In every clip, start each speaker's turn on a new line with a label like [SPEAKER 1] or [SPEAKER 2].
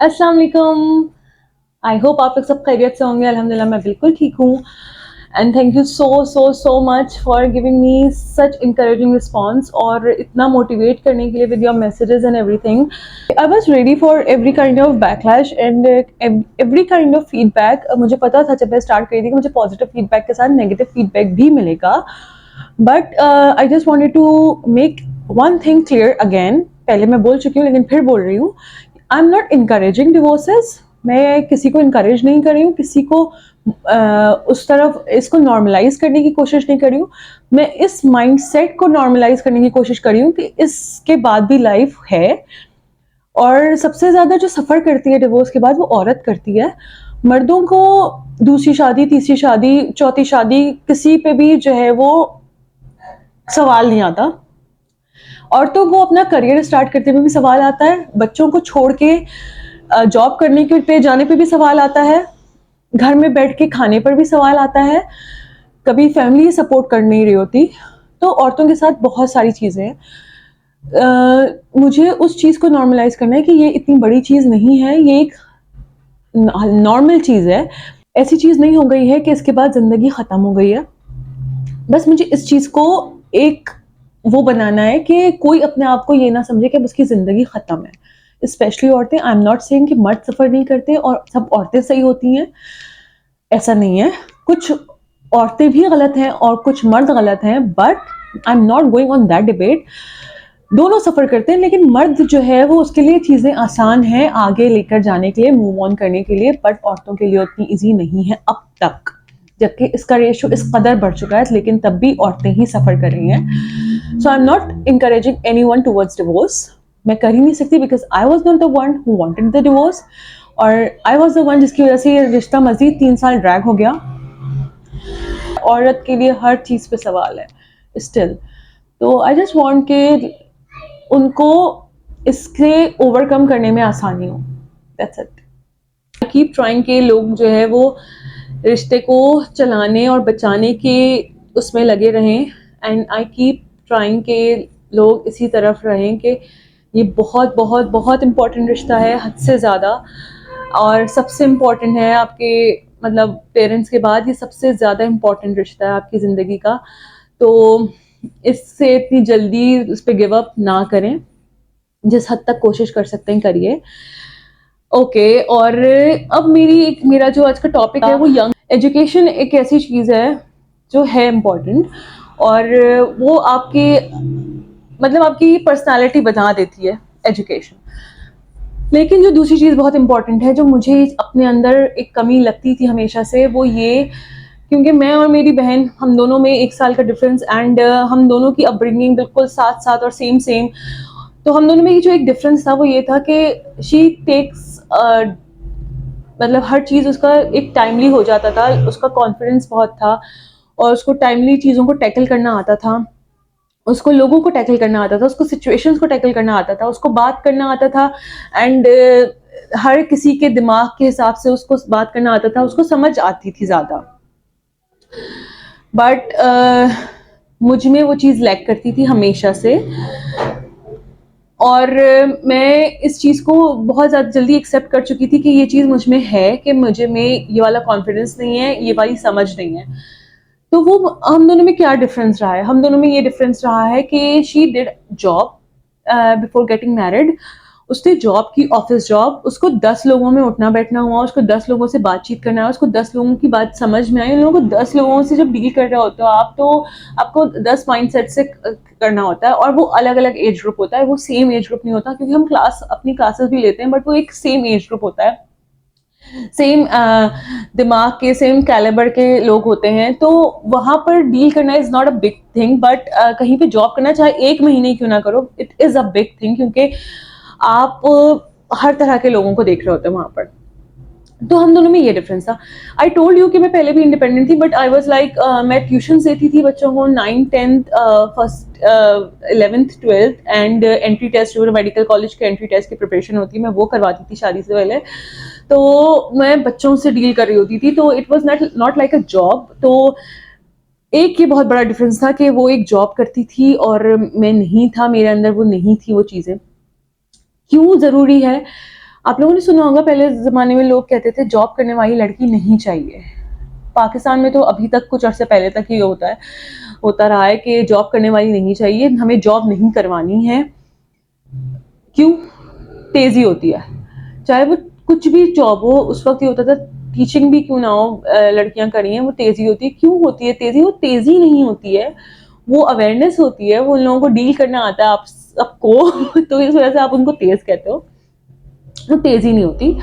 [SPEAKER 1] अस्सलाम वालेकुम। I hope आप लोग सब खैरियत से होंगे। अल्हम्दुलिल्लाह मैं बिल्कुल ठीक हूँ। And thank you so much for giving me such encouraging response और इतना मोटिवेट करने के लिए with your messages and everything. I was ready for every kind of backlash and every kind of feedback. मुझे पता था जब मैं स्टार्ट करी थी कि मुझे पॉजिटिव फीडबैक के साथ नेगेटिव फीडबैक भी मिलेगा, but I just wanted to make one thing clear again. पहले मैं बोल चुकी हूँ लेकिन फिर बोल रही हूँ, आई एम नॉट इनकरेजिंग डिवोर्सेस। मैं किसी को इनकरेज नहीं कर रही हूँ, किसी को उस तरफ इसको नॉर्मलाइज करने की कोशिश नहीं कर रही हूँ। मैं इस माइंडसेट को नॉर्मलाइज करने की कोशिश कर रही हूँ कि इसके बाद भी लाइफ है, और सबसे ज्यादा जो सफर करती है डिवोर्स के बाद वो औरत करती है। मर्दों को दूसरी शादी, तीसरी शादी, चौथी शादी, किसी पे भी जो है वो सवाल नहीं आता। औरतों को अपना करियर स्टार्ट करते हुए भी सवाल आता है, बच्चों को छोड़ के जॉब करने के पे जाने पे भी सवाल आता है, घर में बैठ के खाने पर भी सवाल आता है, कभी फैमिली सपोर्ट कर नहीं रही होती। तो औरतों के साथ बहुत सारी चीज़ें हैं। मुझे उस चीज़ को नॉर्मलाइज करना है कि ये इतनी बड़ी चीज़ नहीं है, ये एक नॉर्मल चीज़ है। ऐसी चीज़ नहीं हो गई है कि इसके बाद ज़िंदगी ख़त्म हो गई है। बस मुझे इस चीज़ को एक वो बनाना है कि कोई अपने आप को ये ना समझे कि अब उसकी ज़िंदगी ख़त्म है। स्पेशली औरतें। आई एम नॉट सेइंग कि मर्द सफ़र नहीं करते और सब औरतें सही होती हैं, ऐसा नहीं है। कुछ औरतें भी गलत हैं और कुछ मर्द गलत हैं, but I am not going on that debate. दोनों सफ़र करते हैं, लेकिन मर्द जो है वो उसके लिए चीज़ें आसान हैं आगे लेकर जाने के लिए, मूव ऑन करने के लिए, बट औरतों के लिए उतनी ईजी नहीं है अब तक, जबकि इसका रेशो इस कदर बढ़ चुका है, लेकिन तब भी औरतें ही सफ़र कर रही हैं। So I am not encouraging any one towards divorce. मैं कर ही नहीं सकती, because I was not the one who wanted the divorce, और आई वॉज द वन जिसकी वजह से ये रिश्ता मजीद 3 साल ड्रैग हो गया। औरत के लिए हर चीज़ पे सवाल है स्टिल। तो आई जस्ट वॉन्ट के उनको इससे ओवरकम करने में आसानी हो। That's it. I keep trying के लोग जो है वो रिश्ते को चलाने और बचाने के उसमें लगे रहें, एंड आई कीप ट्राइंग के लोग इसी तरफ रहें कि ये बहुत बहुत बहुत इम्पोर्टेंट रिश्ता है, हद से ज़्यादा, और सबसे इम्पोर्टेंट है आपके मतलब पेरेंट्स के बाद। ये सबसे ज़्यादा इम्पोर्टेंट रिश्ता है आपकी ज़िंदगी का। तो इससे इतनी जल्दी उस पर गिव अप ना करें, जिस हद तक कोशिश कर सकते हैं करिए। ओके, और अब मेरा जो आज का टॉपिक है वो यंग एजुकेशन। एक ऐसी चीज़ है जो है इम्पोर्टेंट, और वो आपके मतलब आपकी पर्सनालिटी बना देती है एजुकेशन। लेकिन जो दूसरी चीज़ बहुत इंपॉर्टेंट है, जो मुझे अपने अंदर एक कमी लगती थी हमेशा से, वो ये, क्योंकि मैं और मेरी बहन, हम दोनों में 1 साल का डिफरेंस, एंड हम दोनों की अपब्रिंगिंग बिल्कुल साथ साथ और सेम सेम। तो हम दोनों में ये जो एक डिफरेंस था वो ये था कि शी टेक्स मतलब हर चीज़ उसका एक टाइमली हो जाता था, उसका कॉन्फिडेंस बहुत था, और उसको टाइमली चीज़ों को टैकल करना आता था, उसको लोगों को टैकल करना आता था, उसको सिचुएशंस को टैकल करना आता था, उसको बात करना आता था, एंड हर किसी के दिमाग के हिसाब से उसको बात करना आता था, उसको समझ आती थी ज़्यादा। बट मुझ में वो चीज़ लैक करती थी हमेशा से, और मैं इस चीज़ को बहुत ज़्यादा जल्दी एक्सेप्ट कर चुकी थी कि ये चीज़ मुझ में है, कि मुझे में ये वाला कॉन्फिडेंस नहीं है, ये वाली समझ नहीं है। तो वो हम दोनों में क्या डिफरेंस रहा है? हम दोनों में ये डिफरेंस रहा है कि she did job before getting married. उसने जॉब की, ऑफिस जॉब, उसको 10 लोगों में उठना बैठना हुआ, उसको 10 लोगों से बातचीत करना है, उसको 10 लोगों की बात समझ में आई। उन लोगों को 10 लोगों से जब डील कर रहे होते हो आप, तो आपको 10 माइंडसेट से करना होता है, और वो अलग अलग एज ग्रुप होता है, वो सेम एज ग्रुप नहीं होता, क्योंकि हम अपनी क्लासेस भी लेते हैं, बट वो एक सेम एज ग्रुप होता है, सेम दिमाग के, सेम कैलिबर के लोग होते हैं। तो वहाँ पर डील करना is not a big thing, but कहीं पे जॉब करना, चाहे 1 महीने क्यों ना करो, it is a big thing, क्योंकि आप हर तरह के लोगों को देख रहे होते हैं वहाँ पर। तो हम दोनों में ये डिफरेंस था। आई टोल्ड यू कि मैं पहले भी इंडिपेंडेंट थी, बट आई वॉज लाइक, मैं ट्यूशन देती थी बच्चों को 9th 10th first 11th 12th, and entry test, जो मेडिकल कॉलेज के एंट्री टेस्ट की प्रिपरेशन होती है, मैं वो करवाती थी शादी से पहले। तो मैं बच्चों से डील कर रही होती थी, तो it was not like a job. तो एक ये बहुत बड़ा डिफरेंस था कि वो एक जॉब करती थी और मैं नहीं था, मेरे अंदर वो नहीं थी वो चीज़ें। क्यों ज़रूरी है? आप लोगों ने सुना होगा पहले ज़माने में लोग कहते थे जॉब करने वाली लड़की नहीं चाहिए। पाकिस्तान में तो अभी तक कुछ अर्से पहले तक ही होता रहा है कि जॉब करने वाली नहीं चाहिए, हमें जॉब नहीं करवानी है। क्यों? तेज़ी होती है, चाहे वो कुछ भी जॉब हो। उस वक्त ये होता था टीचिंग भी क्यों ना हो, लड़कियां करी हैं, वो तेज़ी होती है। क्यों होती है तेज़ी? वो तेज़ी नहीं होती है, वो अवेयरनेस होती है, वो उन लोगों को डील करना आता है आप सबको तो इस वजह से आप उनको तेज़ कहते हो। वो तेज़ी नहीं होती,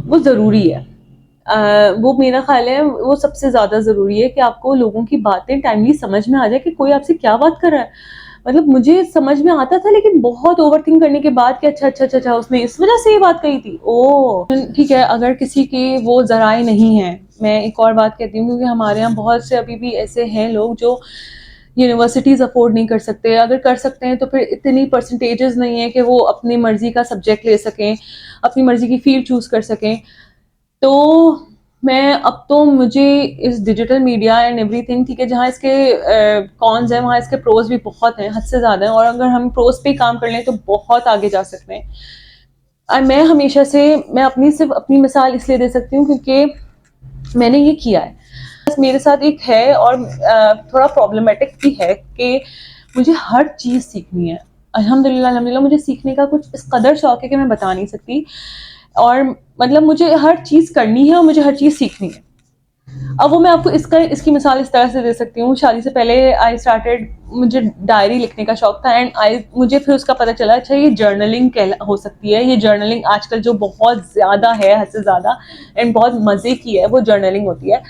[SPEAKER 1] वो ज़रूरी है। वो मेरा ख्याल है वो सबसे ज़्यादा ज़रूरी है कि आपको लोगों की बातें टाइमली समझ में आ जाए कि कोई आपसे क्या बात कर रहा है। मतलब मुझे समझ में आता था लेकिन बहुत ओवरथिंक करने के बाद कि अच्छा उसने इस वजह से ये बात कही थी। ओह ठीक है, अगर किसी के वो ज़राए नहीं हैं, मैं एक और बात कहती हूँ क्योंकि हमारे यहाँ बहुत से अभी भी ऐसे हैं लोग जो यूनिवर्सिटीज़ अफोर्ड नहीं कर सकते। अगर कर सकते हैं तो फिर इतनी परसेंटेजेस नहीं है कि वो अपनी मर्जी का सब्जेक्ट ले सकें, अपनी मर्जी की फील्ड चूज़ कर सकें। तो मैं अब तो मुझे इस डिजिटल मीडिया एंड एवरीथिंग, ठीक है, जहाँ इसके कॉन्स हैं वहाँ इसके प्रोज भी बहुत हैं, हद से ज़्यादा हैं। और अगर हम प्रोज पे काम कर लें तो बहुत आगे जा सकते हैं। और मैं हमेशा से, मैं अपनी सिर्फ अपनी मिसाल इसलिए दे सकती हूँ क्योंकि मैंने ये किया है। बस मेरे साथ एक है और थोड़ा प्रॉब्लमेटिक भी है कि मुझे हर चीज़ सीखनी है। अल्हम्दुलिल्लाह अल्हम्दुलिल्लाह मुझे सीखने का कुछ इस कदर शौक है कि मैं बता नहीं सकती। और मतलब मुझे हर चीज़ करनी है और मुझे हर चीज़ सीखनी है। अब वो मैं आपको इसकी मिसाल इस तरह से दे सकती हूँ। शादी से पहले आई स्टार्टेड, मुझे डायरी लिखने का शौक था एंड मुझे फिर उसका पता चला अच्छा ये जर्नलिंग हो सकती है। ये जर्नलिंग आजकल जो बहुत ज़्यादा है, हद से ज़्यादा एंड बहुत मज़े की है, वो जर्नलिंग होती है।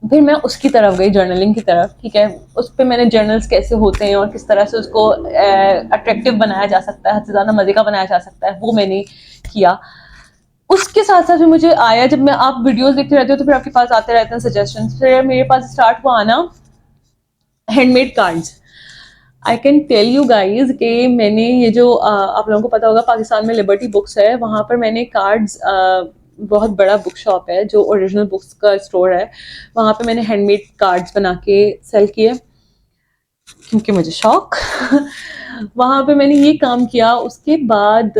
[SPEAKER 1] फिर मैं उसकी तरफ गई, जर्नलिंग की तरफ, ठीक है। उस पर मैंने जर्नल्स कैसे होते हैं और किस तरह से उसको अट्रैक्टिव बनाया जा सकता है, हद से ज़्यादा मज़े का बनाया जा सकता है, वो मैंने किया। उसके साथ साथ फिर मुझे आया, जब मैं आप वीडियोस देखते रहते हो तो फिर आपके पास आते रहते हैं सजेशंस। फिर मेरे पास स्टार्ट हुआ आना handmade cards. I can tell you guys कि मैंने ये जो आप लोगों को पता होगा पाकिस्तान में लिबर्टी बुक्स है, वहाँ पर मैंने कार्ड्स, बहुत बड़ा बुक शॉप है जो ओरिजिनल बुक्स का स्टोर है, वहाँ पे मैंने हैंडमेड कार्ड्स बना के सेल किए क्योंकि मुझे शौक वहाँ पे मैंने ये काम किया। उसके बाद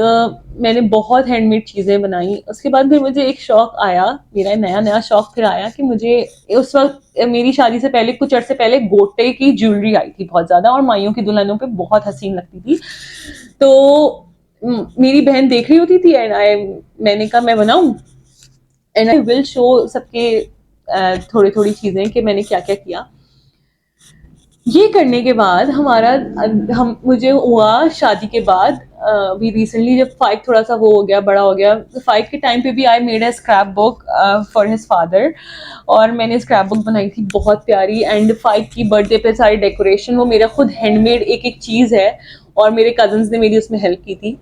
[SPEAKER 1] मैंने बहुत हैंडमेड चीज़ें बनाई। उसके बाद फिर मुझे एक शौक आया, मेरा नया नया शौक फिर आया कि मुझे, उस वक्त मेरी शादी से पहले कुछ अर्से पहले गोटे की ज्वेलरी आई थी बहुत ज़्यादा और माइयों की दुल्हनों पे बहुत हसीन लगती थी। तो मेरी बहन देख रही होती थी एंड मैंने कहा मैं बनाऊं एंड आई विल शो सबके थोड़ी थोड़ी चीज़ें कि मैंने क्या क्या किया। ये करने के बाद हमारा, हम मुझे हुआ शादी के बाद, अभी रिसेंटली जब फाइक थोड़ा सा वो हो गया, बड़ा हो गया, तो फाइक के टाइम पे भी I made a scrap book for his father. और मैंने स्क्रैप बुक बनाई थी बहुत प्यारी। एंड फाइक की बर्थडे पे सारी डेकोरेशन वो मेरा खुद हैंडमेड एक एक चीज़ है और मेरे कजन्स ने मेरी उसमें हेल्प की थी,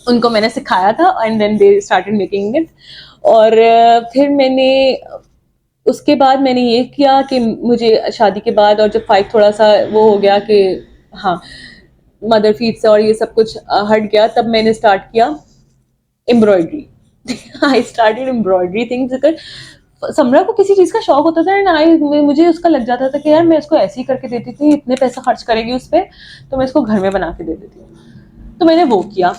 [SPEAKER 1] उनको मैंने सिखाया था and then they started making it. और फिर मैंने उसके बाद मैंने ये किया कि मुझे शादी के बाद और जब फाइट थोड़ा सा वो हो गया कि हाँ मदर फीड से और ये सब कुछ हट गया, तब मैंने स्टार्ट किया embroidery. I started embroidery things because Samra को किसी चीज़ का शौक होता था एंड मुझे उसका लग जाता था कि यार मैं इसको ऐसे ही करके देती थी, इतने पैसा खर्च करेगी उस पर, तो मैं इसको घर में बना के दे देती हूँ। तो मैंने वो किया,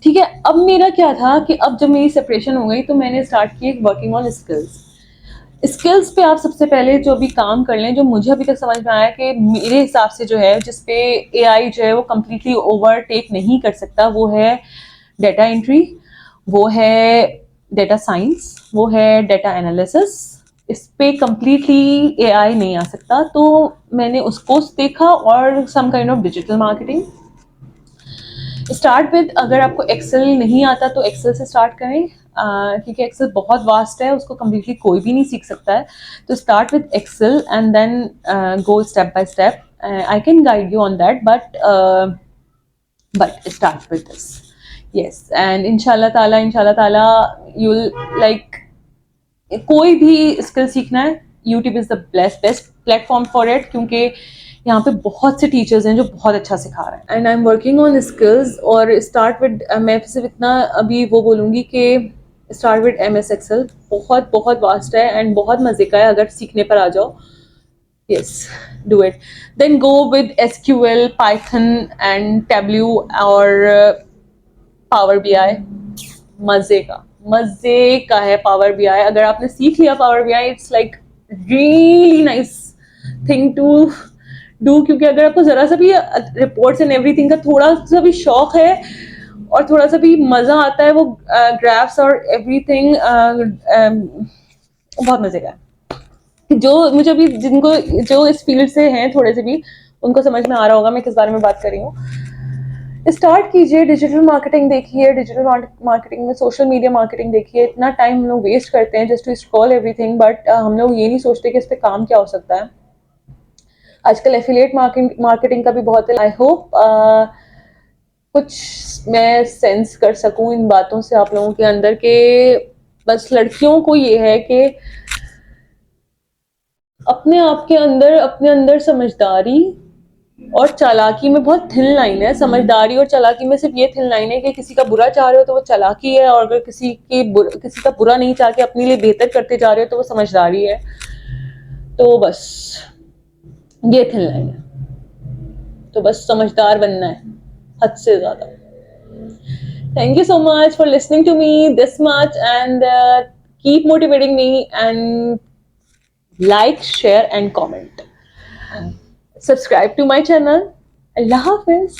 [SPEAKER 1] ठीक है। अब मेरा क्या था कि अब जब मेरी सेपरेशन हो गई तो मैंने स्टार्ट की वर्किंग ऑन स्किल्स पे। आप सबसे पहले जो भी काम कर लें, जो मुझे अभी तक समझ में आया कि मेरे हिसाब से जो है जिस पे एआई जो है वो कम्प्लीटली ओवरटेक नहीं कर सकता, वो है डेटा एंट्री, वो है डेटा साइंस, वो है डेटा एनालिसिस। इस पे कम्प्लीटली एआई नहीं आ सकता। तो मैंने उसको देखा और some kind of digital marketing start with. अगर आपको एक्सेल नहीं आता तो एक्सेल से स्टार्ट करें, क्योंकि एक्सेल बहुत वास्ट है, उसको कम्प्लीटली कोई भी नहीं सीख सकता है। तो start with Excel and then go step by step. I can guide you on that but start with this, yes. And इंशाल्लाह ताला यू लाइक, कोई भी स्किल सीखना है YouTube is the best platform for it, क्योंकि यहाँ पे बहुत से टीचर्स हैं जो बहुत अच्छा सिखा रहे हैं। And I am working on skills. और स्टार्ट विद, मैं सिर्फ इतना अभी वो बोलूँगी कि स्टार्ट विद MS एक्सेल, बहुत बहुत वास्ट है एंड बहुत मज़े का है अगर सीखने पर आ जाओ। yes, do it. Then go with SQL, Python and Tableau or Power BI मजे का है पावर बीआई। अगर आपने सीख लिया Power BI, it's like really nice thing to do, क्योंकि अगर आपको जरा सा भी रिपोर्ट्स एंड एवरीथिंग का थोड़ा सा भी शौक है और थोड़ा सा भी मजा आता है, वो ग्राफ्स और एवरीथिंग बहुत मजे का है। जो मुझे अभी जिनको जो इस फील्ड से हैं थोड़े से भी, उनको समझ में आ रहा होगा मैं किस बारे में बात कर रही हूँ। स्टार्ट कीजिए, डिजिटल मार्केटिंग देखिए, डिजिटल मार्केटिंग में सोशल मीडिया मार्केटिंग देखिए। इतना टाइम हम लोग वेस्ट करते हैं just to scroll everything, but हम लोग ये नहीं सोचते कि इस पे काम क्या हो सकता है। आजकल एफिलिएट मार्केटिंग का भी बहुत है। आई होप कुछ मैं सेंस कर सकूं इन बातों से आप लोगों के अंदर के। बस लड़कियों को ये है कि अपने अंदर समझदारी और चालाकी में बहुत थिन लाइन है। समझदारी और चालाकी में सिर्फ ये थिन लाइन है कि किसी का बुरा चाह रहे हो तो वो चालाकी है, और अगर किसी का बुरा नहीं चाह के अपने लिए बेहतर करते जा रहे हो तो वो समझदारी है। तो बस ये थिन लाइन है, तो बस समझदार बनना है हद से ज्यादा। Thank you so much for listening to me this much and keep motivating me and like, share and comment. Subscribe to my channel. Allah Hafiz.